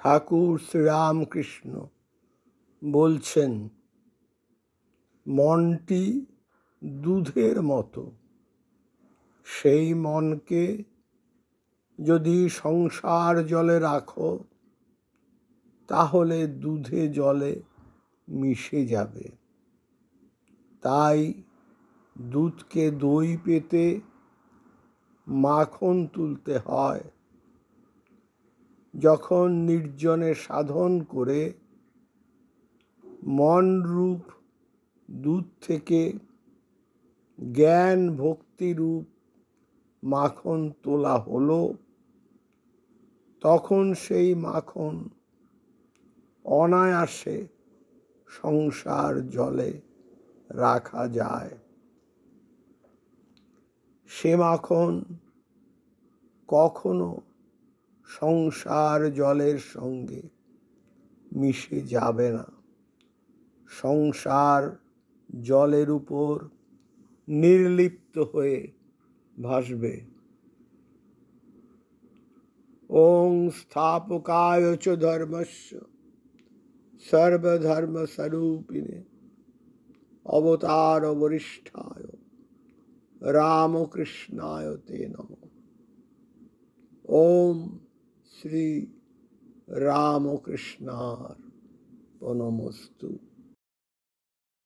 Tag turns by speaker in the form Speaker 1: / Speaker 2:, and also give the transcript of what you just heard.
Speaker 1: ঠাকুর শ্রীরামকৃষ্ণ বলছেন, মনটি দুধের মতো। সেই মনকে যদি সংসার জলে রাখো তাহলে দুধে জলে মিশে যাবে। তাই দুধকে দই পেতে মাখন তুলতে হয়। যখন নির্জনে সাধন করে মনরূপ দুধ থেকে জ্ঞান ভক্তিরূপ মাখন তোলা হলো, তখন সেই মাখন অনায়াসে সংসার জলে রাখা যায়। সে মাখন কখনো সংসার জলের সঙ্গে মিশে যাবে না, সংসার জলের উপর নির্লিপ্ত হয়ে ভাসবে। ওং স্থাপকায় চ ধর্মস্য সর্বধর্ম স্বরূপিণে অবতার বরিষ্ঠায় রামকৃষ্ণায় তে নমঃ। ওম শ্রী রামকৃষ্ণার্পণমস্তু।